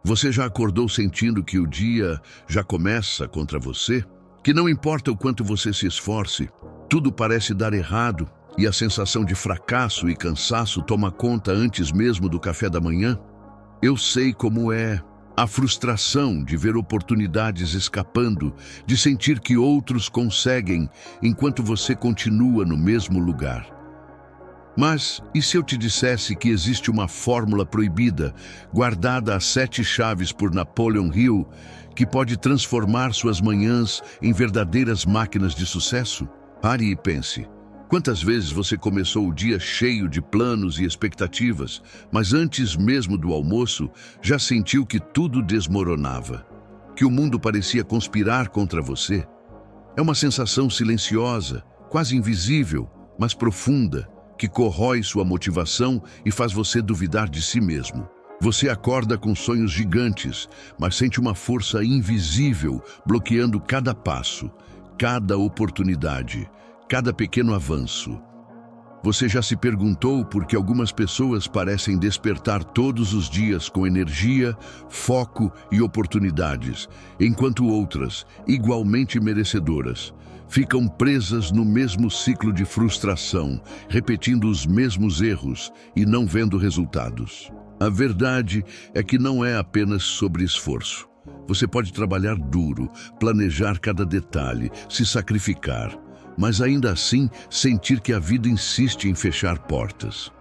Você já acordou sentindo que o dia já começa contra você? Que não importa o quanto você se esforce, tudo parece dar errado e a sensação de fracasso e cansaço toma conta antes mesmo do café da manhã? Eu sei como é. A frustração de ver oportunidades escapando, de sentir que outros conseguem enquanto você continua no mesmo lugar. Mas e se eu te dissesse que existe uma fórmula proibida, guardada a 7 chaves por Napoleon Hill, que pode transformar suas manhãs em verdadeiras máquinas de sucesso? Pare e pense. Quantas vezes você começou o dia cheio de planos e expectativas, mas antes mesmo do almoço, já sentiu que tudo desmoronava? Que o mundo parecia conspirar contra você? É uma sensação silenciosa, quase invisível, mas profunda, que corrói sua motivação e faz você duvidar de si mesmo. Você acorda com sonhos gigantes, mas sente uma força invisível bloqueando cada passo, cada oportunidade, cada pequeno avanço. Você já se perguntou por que algumas pessoas parecem despertar todos os dias com energia, foco e oportunidades, enquanto outras, igualmente merecedoras, ficam presas no mesmo ciclo de frustração, repetindo os mesmos erros e não vendo resultados? A verdade é que não é apenas sobre esforço. Você pode trabalhar duro, planejar cada detalhe, se sacrificar, mas ainda assim sentir que a vida insiste em fechar portas.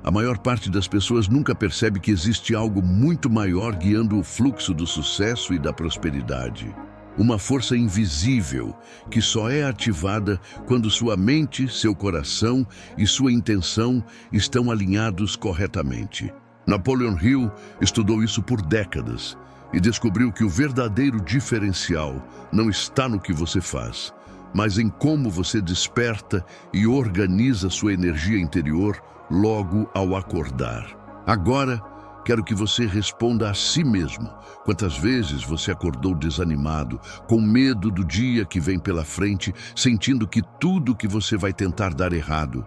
A maior parte das pessoas nunca percebe que existe algo muito maior guiando o fluxo do sucesso e da prosperidade. Uma força invisível que só é ativada quando sua mente, seu coração e sua intenção estão alinhados corretamente. Napoleon Hill estudou isso por décadas e descobriu que o verdadeiro diferencial não está no que você faz, mas em como você desperta e organiza sua energia interior logo ao acordar. Agora, quero que você responda a si mesmo. Quantas vezes você acordou desanimado, com medo do dia que vem pela frente, sentindo que tudo que você vai tentar dar errado?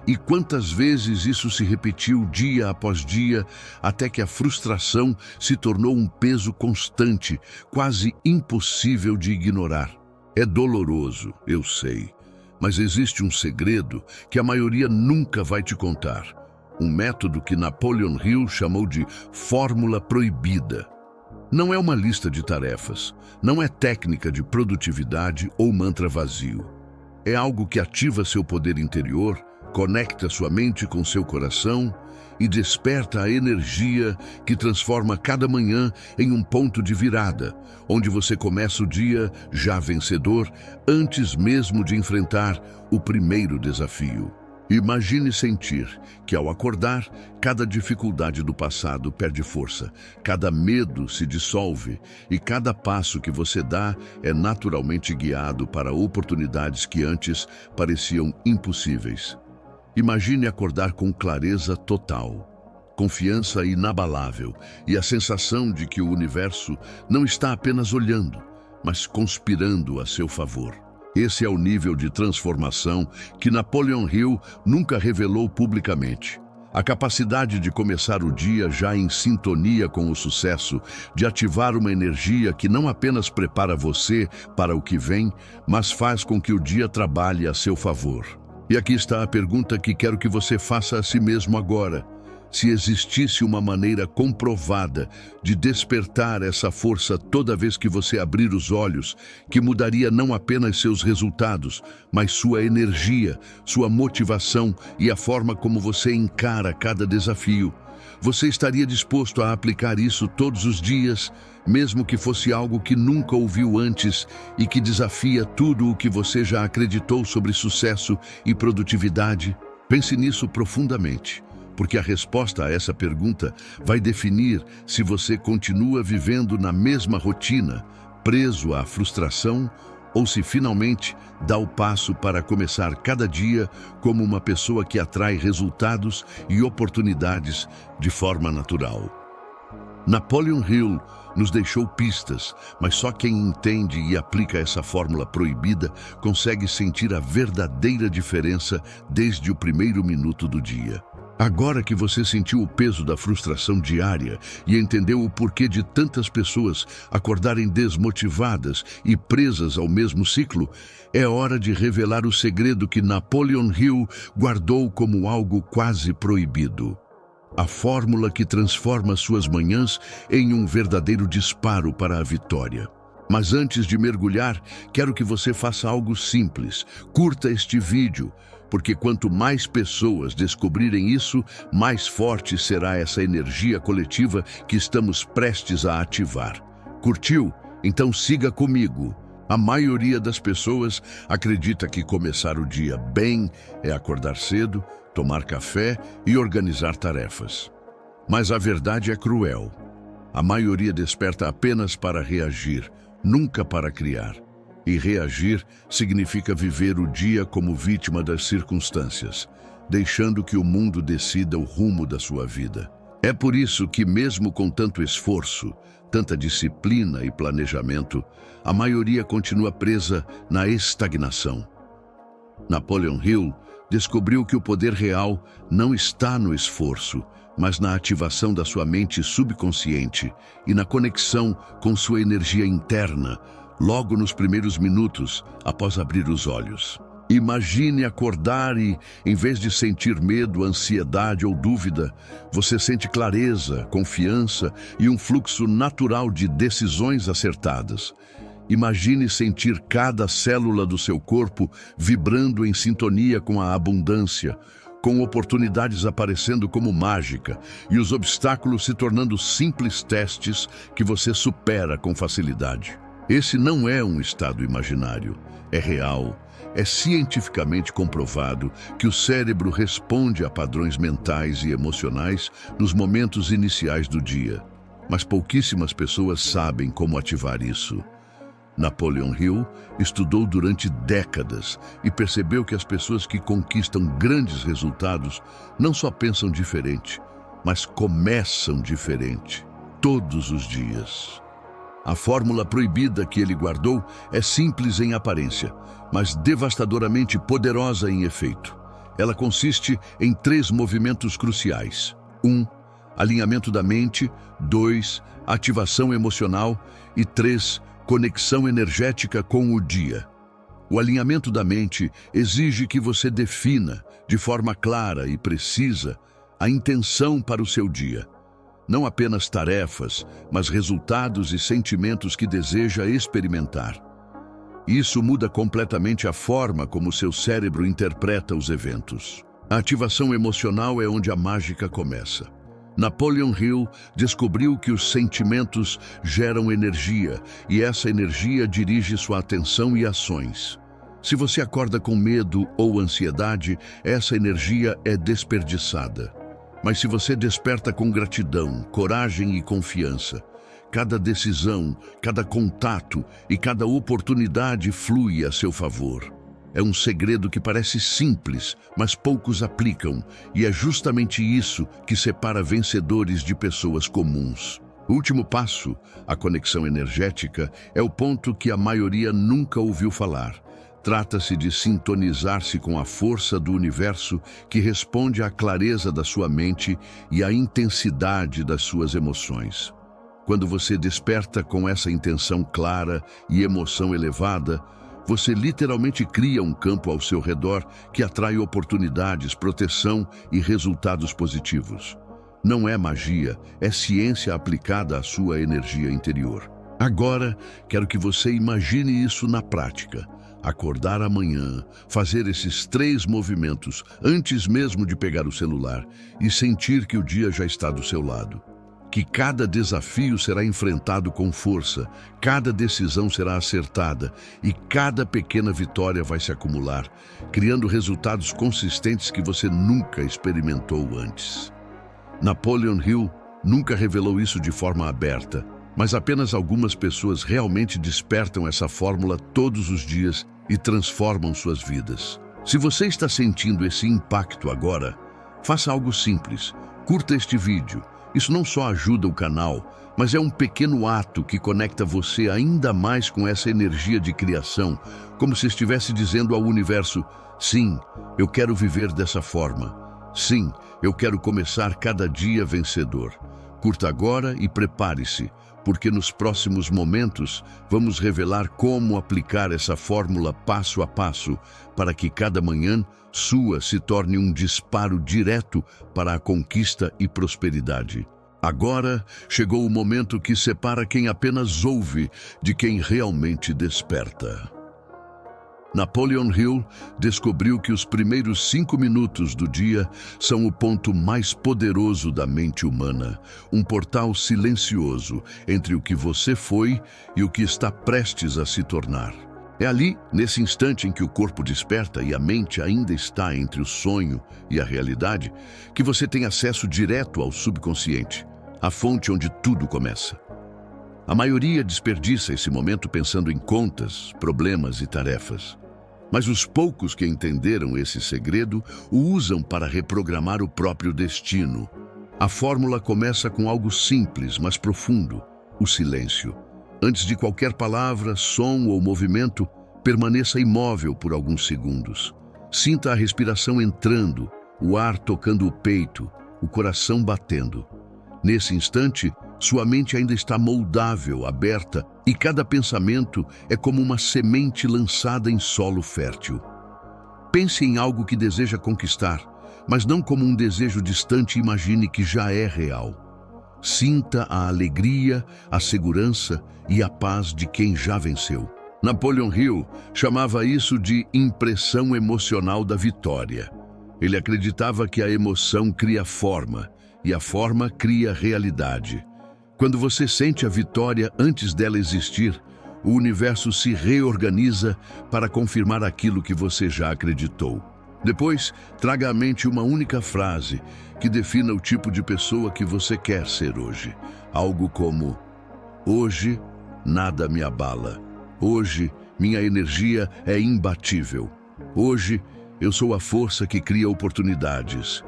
E quantas vezes isso se repetiu dia após dia, até que a frustração se tornou um peso constante, quase impossível de ignorar? É doloroso, eu sei, mas existe um segredo que a maioria nunca vai te contar. Um método que Napoleon Hill chamou de fórmula proibida. Não é uma lista de tarefas, não é técnica de produtividade ou mantra vazio. É algo que ativa seu poder interior, conecta sua mente com seu coração e desperta a energia que transforma cada manhã em um ponto de virada, onde você começa o dia já vencedor, antes mesmo de enfrentar o primeiro desafio. Imagine sentir que, ao acordar, cada dificuldade do passado perde força, cada medo se dissolve e cada passo que você dá é naturalmente guiado para oportunidades que antes pareciam impossíveis. Imagine acordar com clareza total, confiança inabalável e a sensação de que o universo não está apenas olhando, mas conspirando a seu favor. Esse é o nível de transformação que Napoleon Hill nunca revelou publicamente. A capacidade de começar o dia já em sintonia com o sucesso, de ativar uma energia que não apenas prepara você para o que vem, mas faz com que o dia trabalhe a seu favor. E aqui está a pergunta que quero que você faça a si mesmo agora. Se existisse uma maneira comprovada de despertar essa força toda vez que você abrir os olhos, que mudaria não apenas seus resultados, mas sua energia, sua motivação e a forma como você encara cada desafio, você estaria disposto a aplicar isso todos os dias, mesmo que fosse algo que nunca ouviu antes e que desafia tudo o que você já acreditou sobre sucesso e produtividade? Pense nisso profundamente, porque a resposta a essa pergunta vai definir se você continua vivendo na mesma rotina, preso à frustração, ou se finalmente dá o passo para começar cada dia como uma pessoa que atrai resultados e oportunidades de forma natural. Napoleon Hill nos deixou pistas, mas só quem entende e aplica essa fórmula proibida consegue sentir a verdadeira diferença desde o primeiro minuto do dia. Agora que você sentiu o peso da frustração diária e entendeu o porquê de tantas pessoas acordarem desmotivadas e presas ao mesmo ciclo, é hora de revelar o segredo que Napoleon Hill guardou como algo quase proibido. A fórmula que transforma suas manhãs em um verdadeiro disparo para a vitória. Mas antes de mergulhar, quero que você faça algo simples. Curta este vídeo, porque quanto mais pessoas descobrirem isso, mais forte será essa energia coletiva que estamos prestes a ativar. Curtiu? Então siga comigo. A maioria das pessoas acredita que começar o dia bem é acordar cedo, tomar café e organizar tarefas. Mas a verdade é cruel. A maioria desperta apenas para reagir, nunca para criar. E reagir significa viver o dia como vítima das circunstâncias, deixando que o mundo decida o rumo da sua vida. É por isso que, mesmo com tanto esforço, tanta disciplina e planejamento, a maioria continua presa na estagnação. Napoleon Hill descobriu que o poder real não está no esforço, mas na ativação da sua mente subconsciente e na conexão com sua energia interna, logo nos primeiros minutos após abrir os olhos. Imagine acordar e, em vez de sentir medo, ansiedade ou dúvida, você sente clareza, confiança e um fluxo natural de decisões acertadas. Imagine sentir cada célula do seu corpo vibrando em sintonia com a abundância, com oportunidades aparecendo como mágica e os obstáculos se tornando simples testes que você supera com facilidade. Esse não é um estado imaginário, é real. É cientificamente comprovado que o cérebro responde a padrões mentais e emocionais nos momentos iniciais do dia, mas pouquíssimas pessoas sabem como ativar isso. Napoleon Hill estudou durante décadas e percebeu que as pessoas que conquistam grandes resultados não só pensam diferente, mas começam diferente, todos os dias. A fórmula proibida que ele guardou é simples em aparência, mas devastadoramente poderosa em efeito. Ela consiste em 3 movimentos cruciais. 1. Alinhamento da mente. 2. Ativação emocional. E 3. Conexão energética com o dia. O alinhamento da mente exige que você defina, de forma clara e precisa, a intenção para o seu dia. Não apenas tarefas, mas resultados e sentimentos que deseja experimentar. Isso muda completamente a forma como seu cérebro interpreta os eventos. A ativação emocional é onde a mágica começa. Napoleon Hill descobriu que os sentimentos geram energia e essa energia dirige sua atenção e ações. Se você acorda com medo ou ansiedade, essa energia é desperdiçada. Mas se você desperta com gratidão, coragem e confiança, cada decisão, cada contato e cada oportunidade flui a seu favor. É um segredo que parece simples, mas poucos aplicam, e é justamente isso que separa vencedores de pessoas comuns. O último passo, a conexão energética, é o ponto que a maioria nunca ouviu falar. Trata-se de sintonizar-se com a força do universo que responde à clareza da sua mente e à intensidade das suas emoções. Quando você desperta com essa intenção clara e emoção elevada, você literalmente cria um campo ao seu redor que atrai oportunidades, proteção e resultados positivos. Não é magia, é ciência aplicada à sua energia interior. Agora, quero que você imagine isso na prática. Acordar amanhã, fazer esses 3 movimentos antes mesmo de pegar o celular e sentir que o dia já está do seu lado. Que cada desafio será enfrentado com força, cada decisão será acertada e cada pequena vitória vai se acumular, criando resultados consistentes que você nunca experimentou antes. Napoleon Hill nunca revelou isso de forma aberta, mas apenas algumas pessoas realmente despertam essa fórmula todos os dias e transformam suas vidas. Se você está sentindo esse impacto agora, faça algo simples. Curta este vídeo. Isso não só ajuda o canal, mas é um pequeno ato que conecta você ainda mais com essa energia de criação, como se estivesse dizendo ao universo: sim, eu quero viver dessa forma. Sim, eu quero começar cada dia vencedor. Curta agora e prepare-se, porque nos próximos momentos vamos revelar como aplicar essa fórmula passo a passo para que cada manhã sua se torne um disparo direto para a conquista e prosperidade. Agora chegou o momento que separa quem apenas ouve de quem realmente desperta. Napoleon Hill descobriu que os primeiros 5 minutos do dia são o ponto mais poderoso da mente humana, um portal silencioso entre o que você foi e o que está prestes a se tornar. É ali, nesse instante em que o corpo desperta e a mente ainda está entre o sonho e a realidade, que você tem acesso direto ao subconsciente, a fonte onde tudo começa. A maioria desperdiça esse momento pensando em contas, problemas e tarefas. Mas os poucos que entenderam esse segredo o usam para reprogramar o próprio destino. A fórmula começa com algo simples, mas profundo: o silêncio. Antes de qualquer palavra, som ou movimento, permaneça imóvel por alguns segundos. Sinta a respiração entrando, o ar tocando o peito, o coração batendo. Nesse instante, sua mente ainda está moldável, aberta, e cada pensamento é como uma semente lançada em solo fértil. Pense em algo que deseja conquistar, mas não como um desejo distante. Imagine que já é real. Sinta a alegria, a segurança e a paz de quem já venceu. Napoleon Hill chamava isso de impressão emocional da vitória. Ele acreditava que a emoção cria forma, e a forma cria realidade. Quando você sente a vitória antes dela existir, o universo se reorganiza para confirmar aquilo que você já acreditou. Depois, traga à mente uma única frase que defina o tipo de pessoa que você quer ser hoje. Algo como: hoje, nada me abala. Hoje, minha energia é imbatível. Hoje, eu sou a força que cria oportunidades.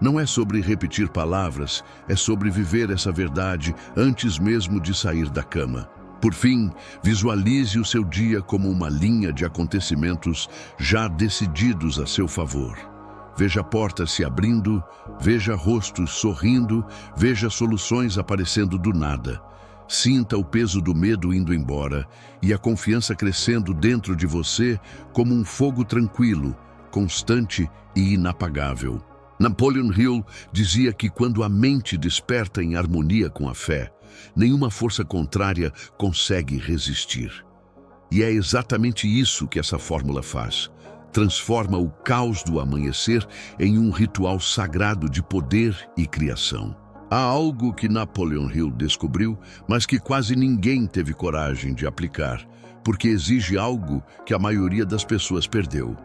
Não é sobre repetir palavras, é sobre viver essa verdade antes mesmo de sair da cama. Por fim, visualize o seu dia como uma linha de acontecimentos já decididos a seu favor. Veja portas se abrindo, veja rostos sorrindo, veja soluções aparecendo do nada. Sinta o peso do medo indo embora e a confiança crescendo dentro de você como um fogo tranquilo, constante e inapagável. Napoleon Hill dizia que quando a mente desperta em harmonia com a fé, nenhuma força contrária consegue resistir. E é exatamente isso que essa fórmula faz. Transforma o caos do amanhecer em um ritual sagrado de poder e criação. Há algo que Napoleon Hill descobriu, mas que quase ninguém teve coragem de aplicar, porque exige algo que a maioria das pessoas perdeu: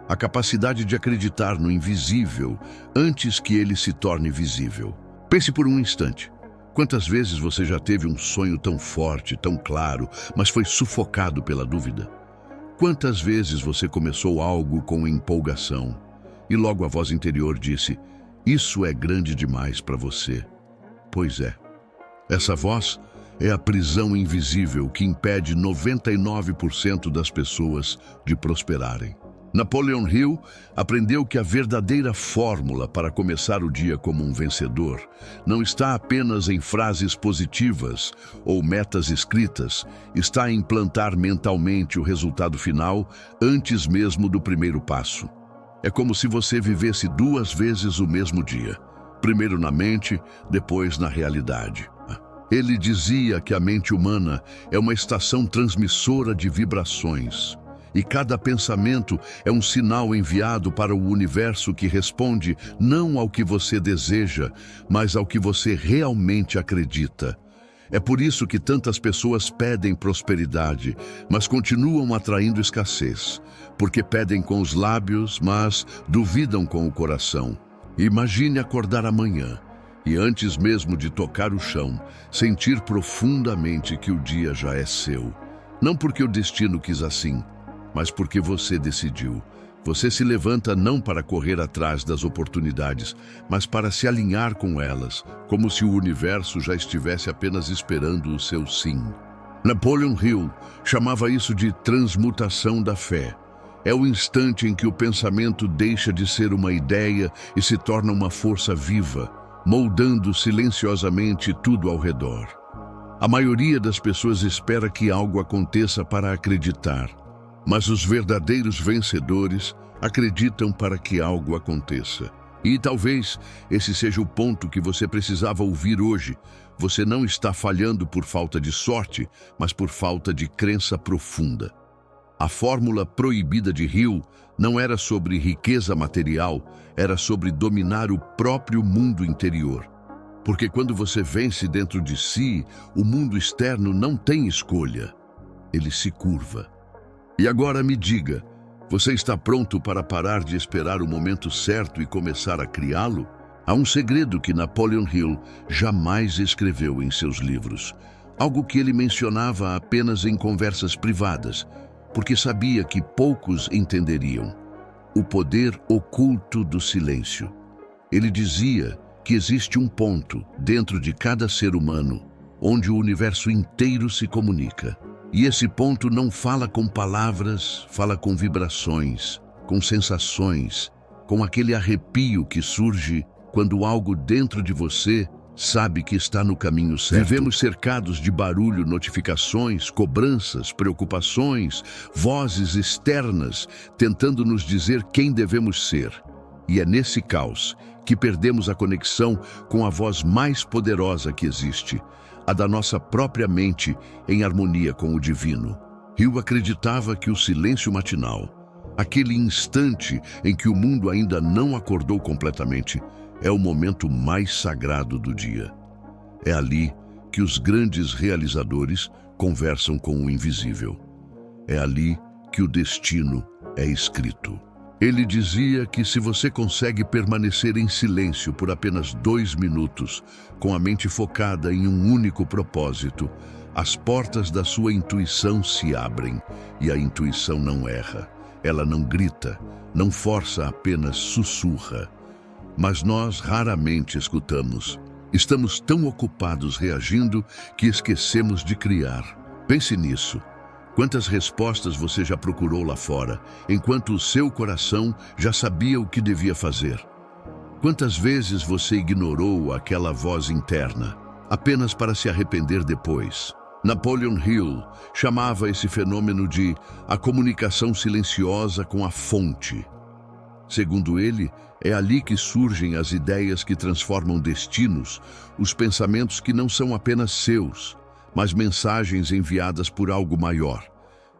a capacidade de acreditar no invisível antes que ele se torne visível. Pense por um instante. Quantas vezes você já teve um sonho tão forte, tão claro, mas foi sufocado pela dúvida? Quantas vezes você começou algo com empolgação e logo a voz interior disse: "Isso é grande demais para você"? Pois é. Essa voz é a prisão invisível que impede 99% das pessoas de prosperarem. Napoleon Hill aprendeu que a verdadeira fórmula para começar o dia como um vencedor não está apenas em frases positivas ou metas escritas, está em plantar mentalmente o resultado final antes mesmo do primeiro passo. É como se você vivesse 2 vezes o mesmo dia, primeiro na mente, depois na realidade. Ele dizia que a mente humana é uma estação transmissora de vibrações. E cada pensamento é um sinal enviado para o universo que responde não ao que você deseja, mas ao que você realmente acredita. É por isso que tantas pessoas pedem prosperidade, mas continuam atraindo escassez, porque pedem com os lábios, mas duvidam com o coração. Imagine acordar amanhã e, antes mesmo de tocar o chão, sentir profundamente que o dia já é seu. Não porque o destino quis assim, mas porque você decidiu. Você se levanta não para correr atrás das oportunidades, mas para se alinhar com elas, como se o universo já estivesse apenas esperando o seu sim. Napoleon Hill chamava isso de transmutação da fé. É o instante em que o pensamento deixa de ser uma ideia e se torna uma força viva, moldando silenciosamente tudo ao redor. A maioria das pessoas espera que algo aconteça para acreditar, mas os verdadeiros vencedores acreditam para que algo aconteça. E talvez esse seja o ponto que você precisava ouvir hoje. Você não está falhando por falta de sorte, mas por falta de crença profunda. A fórmula proibida de Hill não era sobre riqueza material, era sobre dominar o próprio mundo interior. Porque quando você vence dentro de si, o mundo externo não tem escolha. Ele se curva. E agora me diga, você está pronto para parar de esperar o momento certo e começar a criá-lo? Há um segredo que Napoleon Hill jamais escreveu em seus livros. Algo que ele mencionava apenas em conversas privadas, porque sabia que poucos entenderiam. O poder oculto do silêncio. Ele dizia que existe um ponto dentro de cada ser humano onde o universo inteiro se comunica. E esse ponto não fala com palavras, fala com vibrações, com sensações, com aquele arrepio que surge quando algo dentro de você sabe que está no caminho certo. Vivemos cercados de barulho, notificações, cobranças, preocupações, vozes externas tentando nos dizer quem devemos ser. E é nesse caos que perdemos a conexão com a voz mais poderosa que existe, a da nossa própria mente em harmonia com o divino. Hill acreditava que o silêncio matinal, aquele instante em que o mundo ainda não acordou completamente, é o momento mais sagrado do dia. É ali que os grandes realizadores conversam com o invisível. É ali que o destino é escrito. Ele dizia que se você consegue permanecer em silêncio por apenas 2 minutos, com a mente focada em um único propósito, as portas da sua intuição se abrem e a intuição não erra. Ela não grita, não força, apenas sussurra. Mas nós raramente escutamos. Estamos tão ocupados reagindo que esquecemos de criar. Pense nisso. Quantas respostas você já procurou lá fora, enquanto o seu coração já sabia o que devia fazer? Quantas vezes você ignorou aquela voz interna, apenas para se arrepender depois? Napoleon Hill chamava esse fenômeno de a comunicação silenciosa com a fonte. Segundo ele, é ali que surgem as ideias que transformam destinos, os pensamentos que não são apenas seus, mas mensagens enviadas por algo maior,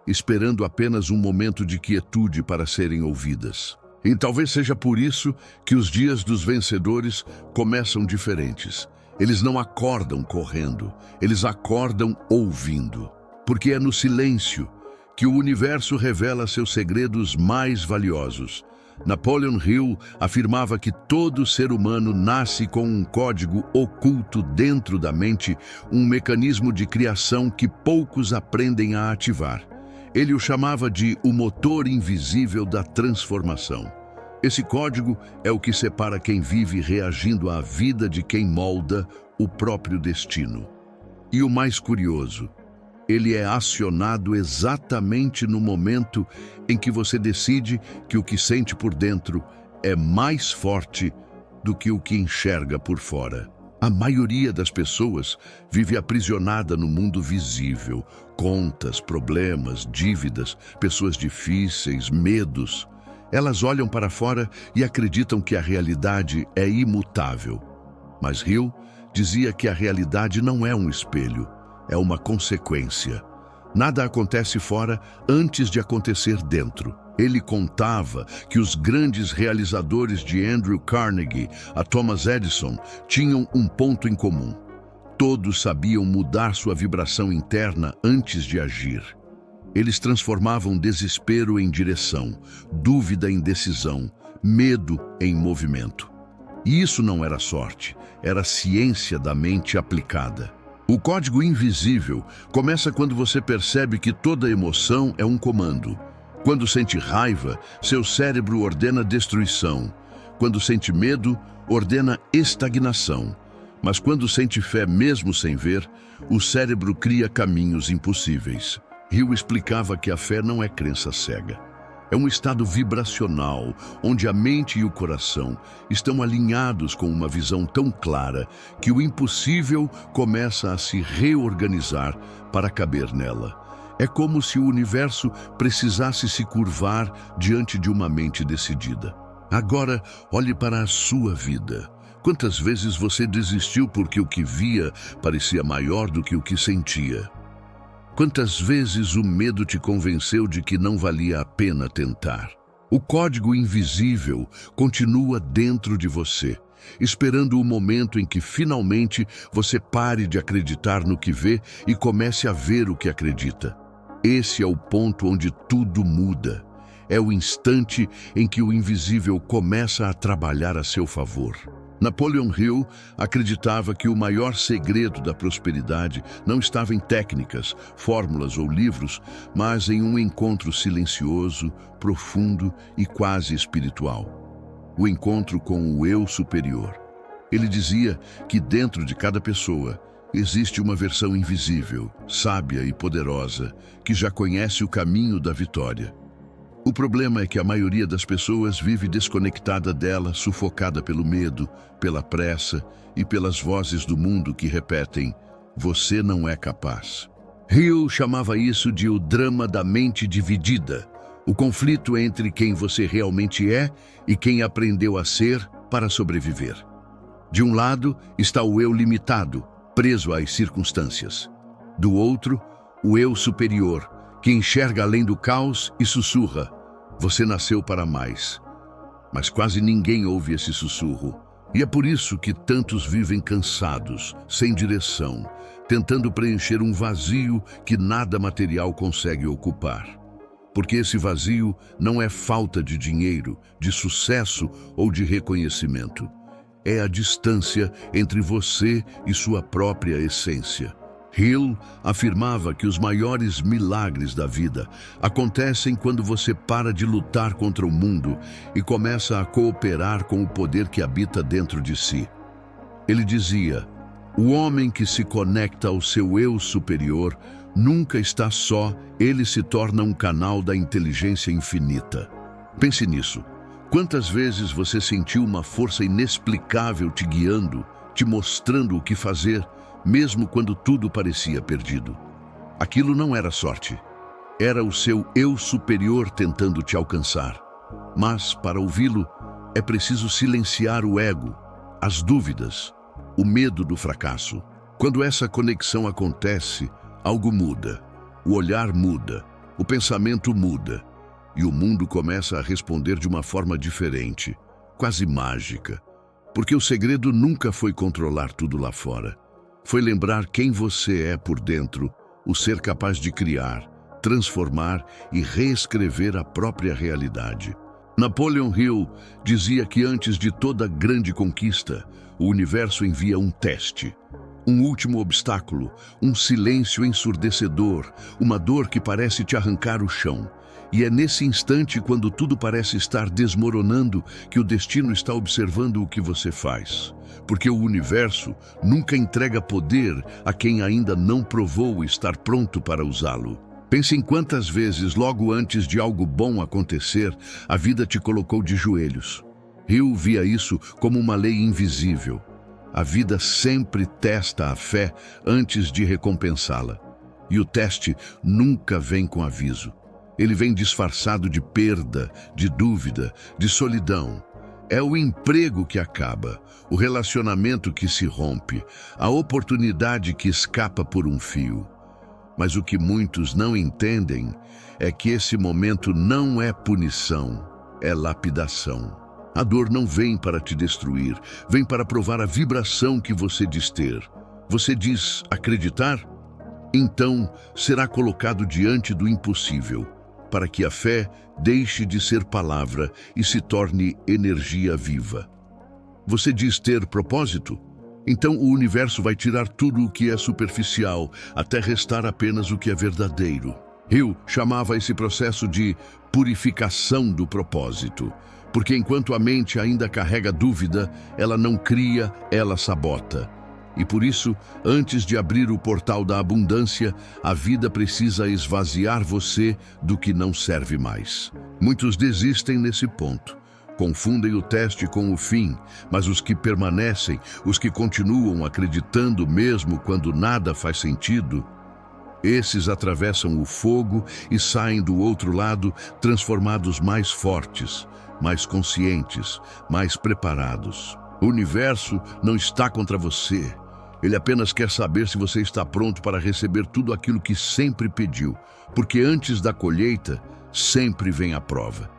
esperando apenas um momento de quietude para serem ouvidas. E talvez seja por isso que os dias dos vencedores começam diferentes. Eles não acordam correndo, eles acordam ouvindo. Porque é no silêncio que o universo revela seus segredos mais valiosos. Napoleon Hill afirmava que todo ser humano nasce com um código oculto dentro da mente, um mecanismo de criação que poucos aprendem a ativar. Ele o chamava de o motor invisível da transformação. Esse código é o que separa quem vive reagindo à vida de quem molda o próprio destino. E o mais curioso, ele é acionado exatamente no momento em que você decide que o que sente por dentro é mais forte do que o que enxerga por fora. A maioria das pessoas vive aprisionada no mundo visível, contas, problemas, dívidas, pessoas difíceis, medos. Elas olham para fora e acreditam que a realidade é imutável. Mas Hill dizia que a realidade não é um espelho, é uma consequência. Nada acontece fora antes de acontecer dentro. Ele contava que os grandes realizadores de Andrew Carnegie a Thomas Edison tinham um ponto em comum. Todos sabiam mudar sua vibração interna antes de agir. Eles transformavam desespero em direção, dúvida em decisão, medo em movimento. E isso não era sorte, era ciência da mente aplicada. O código invisível começa quando você percebe que toda emoção é um comando. Quando sente raiva, seu cérebro ordena destruição. Quando sente medo, ordena estagnação. Mas quando sente fé mesmo sem ver, o cérebro cria caminhos impossíveis. Hill explicava que a fé não é crença cega. É um estado vibracional, onde a mente e o coração estão alinhados com uma visão tão clara que o impossível começa a se reorganizar para caber nela. É como se o universo precisasse se curvar diante de uma mente decidida. Agora, olhe para a sua vida. Quantas vezes você desistiu porque o que via parecia maior do que o que sentia? Quantas vezes o medo te convenceu de que não valia a pena tentar? O código invisível continua dentro de você, esperando o momento em que finalmente você pare de acreditar no que vê e comece a ver o que acredita. Esse é o ponto onde tudo muda. É o instante em que o invisível começa a trabalhar a seu favor. Napoleon Hill acreditava que o maior segredo da prosperidade não estava em técnicas, fórmulas ou livros, mas em um encontro silencioso, profundo e quase espiritual. O encontro com o eu superior. Ele dizia que dentro de cada pessoa existe uma versão invisível, sábia e poderosa, que já conhece o caminho da vitória. O problema é que a maioria das pessoas vive desconectada dela, sufocada pelo medo, pela pressa e pelas vozes do mundo que repetem: "Você não é capaz". Hill chamava isso de o drama da mente dividida, o conflito entre quem você realmente é e quem aprendeu a ser para sobreviver. De um lado está o eu limitado, preso às circunstâncias. Do outro, o eu superior, que enxerga além do caos e sussurra: "Você nasceu para mais". Mas quase ninguém ouve esse sussurro. E é por isso que tantos vivem cansados, sem direção, tentando preencher um vazio que nada material consegue ocupar. Porque esse vazio não é falta de dinheiro, de sucesso ou de reconhecimento. É a distância entre você e sua própria essência. Hill afirmava que os maiores milagres da vida acontecem quando você para de lutar contra o mundo e começa a cooperar com o poder que habita dentro de si. Ele dizia: "O homem que se conecta ao seu eu superior nunca está só, ele se torna um canal da inteligência infinita". Pense nisso. Quantas vezes você sentiu uma força inexplicável te guiando, te mostrando o que fazer, mesmo quando tudo parecia perdido? Aquilo não era sorte. Era o seu eu superior tentando te alcançar. Mas, para ouvi-lo, é preciso silenciar o ego, as dúvidas, o medo do fracasso. Quando essa conexão acontece, algo muda. O olhar muda, o pensamento muda, e o mundo começa a responder de uma forma diferente, quase mágica. Porque o segredo nunca foi controlar tudo lá fora. Foi lembrar quem você é por dentro, o ser capaz de criar, transformar e reescrever a própria realidade. Napoleon Hill dizia que antes de toda grande conquista, o universo envia um teste, um último obstáculo, um silêncio ensurdecedor, uma dor que parece te arrancar o chão. E é nesse instante, quando tudo parece estar desmoronando, que o destino está observando o que você faz. Porque o universo nunca entrega poder a quem ainda não provou estar pronto para usá-lo. Pense em quantas vezes, logo antes de algo bom acontecer, a vida te colocou de joelhos. Hill via isso como uma lei invisível. A vida sempre testa a fé antes de recompensá-la. E o teste nunca vem com aviso. Ele vem disfarçado de perda, de dúvida, de solidão. É o emprego que acaba, o relacionamento que se rompe, a oportunidade que escapa por um fio. Mas o que muitos não entendem é que esse momento não é punição, é lapidação. A dor não vem para te destruir, vem para provar a vibração que você diz ter. Você diz acreditar? Então será colocado diante do impossível, para que a fé deixe de ser palavra e se torne energia viva. Você diz ter propósito? Então o universo vai tirar tudo o que é superficial, até restar apenas o que é verdadeiro. Hill chamava esse processo de purificação do propósito, porque enquanto a mente ainda carrega dúvida, ela não cria, ela sabota. E por isso, antes de abrir o portal da abundância, a vida precisa esvaziar você do que não serve mais. Muitos desistem nesse ponto. Confundem o teste com o fim, mas os que permanecem, os que continuam acreditando mesmo quando nada faz sentido, esses atravessam o fogo e saem do outro lado transformados mais fortes, mais conscientes, mais preparados. O universo não está contra você. Ele apenas quer saber se você está pronto para receber tudo aquilo que sempre pediu, porque antes da colheita, sempre vem a prova.